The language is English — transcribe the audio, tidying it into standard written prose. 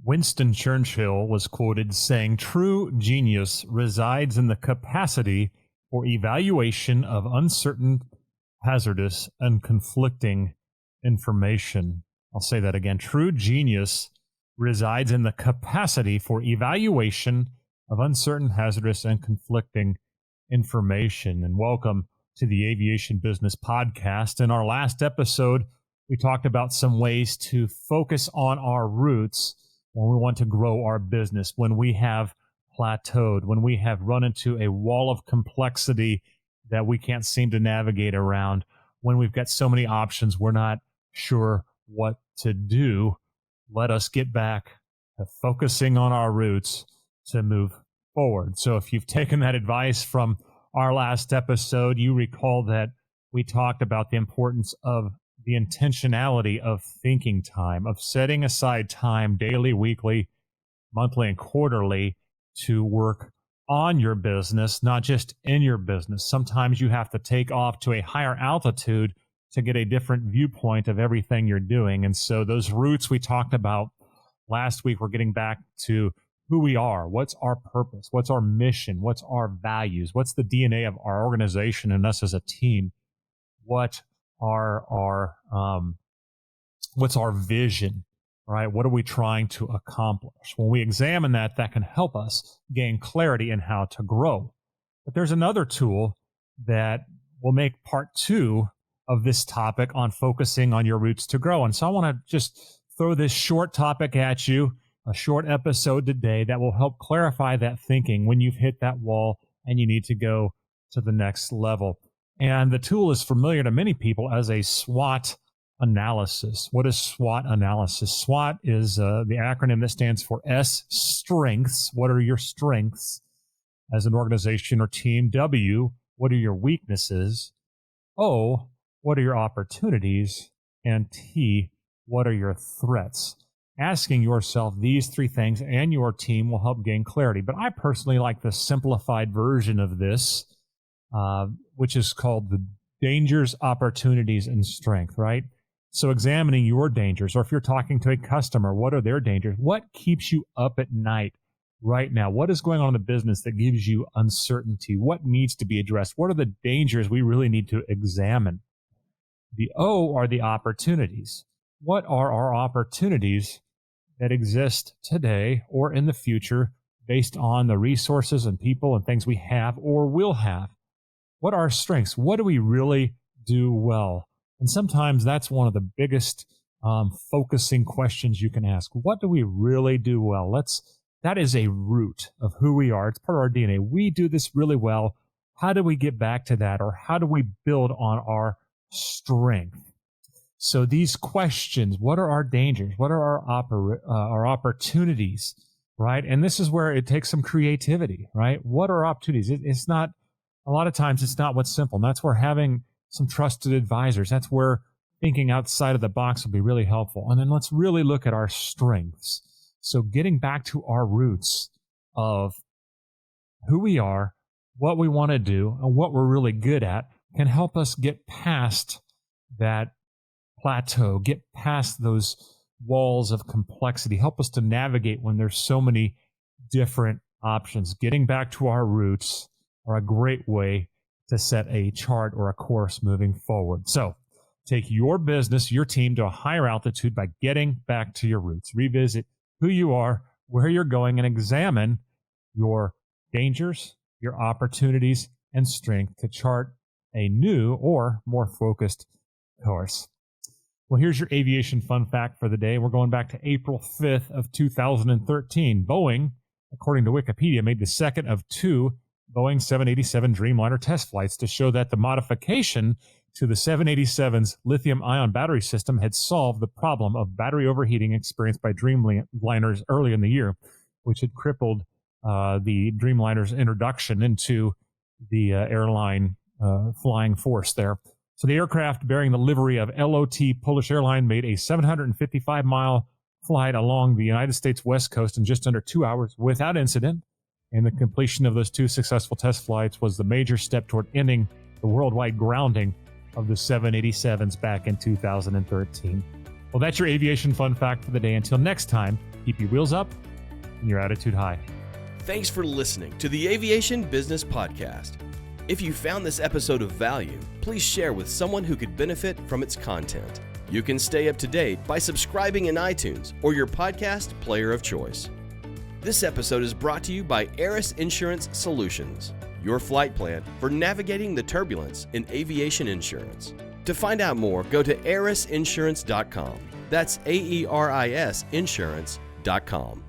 Winston Churchill was quoted saying, "True genius resides in the capacity for evaluation of uncertain, hazardous, and conflicting information." I'll say that again. True genius resides in the capacity for evaluation of uncertain, hazardous, and conflicting information. And welcome to the Aviation Business Podcast. In our last episode, we talked about some ways to focus on our roots when we want to grow our business, when we have plateaued, when we have run into a wall of complexity that we can't seem to navigate around, when we've got so many options, we're not sure what to do. Let us get back to focusing on our roots to move forward. So if you've taken that advice from our last episode, you recall that we talked about the importance of the intentionality of thinking time, of setting aside time daily, weekly, monthly, and quarterly to work on your business, not just in your business. Sometimes you have to take off to a higher altitude to get a different viewpoint of everything you're doing. And so those roots we talked about last week, we're getting back to who we are. What's our purpose? What's our mission? What's our values? What's the DNA of our organization and us as a team? What's our vision, right? What are we trying to accomplish? When we examine that, that can help us gain clarity in how to grow. But there's another tool that will make part 2 of this topic on focusing on your roots to grow. And so I want to just throw this short topic at you, a short episode today that will help clarify that thinking when you've hit that wall and you need to go to the next level. And the tool is familiar to many people as a SWOT analysis. What is SWOT analysis? SWOT is the acronym that stands for S, strengths. What are your strengths as an organization or team? W, what are your weaknesses? O, what are your opportunities? And T, what are your threats? Asking yourself these 3 things and your team will help gain clarity. But I personally like the simplified version of this, which is called the dangers, opportunities, and strength, right? So examining your dangers, or if you're talking to a customer, what are their dangers? What keeps you up at night right now? What is going on in the business that gives you uncertainty? What needs to be addressed? What are the dangers we really need to examine? The O are the opportunities. What are our opportunities that exist today or in the future based on the resources and people and things we have or will have? What are our strengths? What do we really do well? And sometimes that's one of the biggest focusing questions you can ask. What do we really do well? That is a root of who we are. It's part of our DNA. We do this really well. How do we get back to that? Or how do we build on our strength? So these questions, what are our dangers? What are our opportunities, right? And this is where it takes some creativity, right? What are opportunities? It's not, a lot of times it's not what's simple. And that's where having some trusted advisors, that's where thinking outside of the box will be really helpful. And then let's really look at our strengths. So getting back to our roots of who we are, what we want to do, and what we're really good at can help us get past that plateau, get past those walls of complexity, help us to navigate when there's so many different options. Getting back to our roots are a great way to set a chart or a course moving forward. So take your business, your team to a higher altitude by getting back to your roots. Revisit who you are, where you're going, and examine your dangers, your opportunities, and strength to chart a new or more focused course. Well, here's your aviation fun fact for the day. We're going back to April 5th of 2013. Boeing, according to Wikipedia, made the second of 2 Boeing 787 Dreamliner test flights to show that the modification to the 787's lithium-ion battery system had solved the problem of battery overheating experienced by Dreamliners early in the year, which had crippled the Dreamliner's introduction into the airline flying force there. So the aircraft bearing the livery of LOT Polish Airline made a 755-mile flight along the United States West Coast in just under 2 hours without incident. And the completion of those 2 successful test flights was the major step toward ending the worldwide grounding of the 787s back in 2013. Well, that's your aviation fun fact for the day. Until next time, keep your wheels up and your attitude high. Thanks for listening to the Aviation Business Podcast. If you found this episode of value, please share with someone who could benefit from its content. You can stay up to date by subscribing in iTunes or your podcast player of choice. This episode is brought to you by Aris Insurance Solutions, your flight plan for navigating the turbulence in aviation insurance. To find out more, go to arisinsurance.com. That's AERIS insurance.com.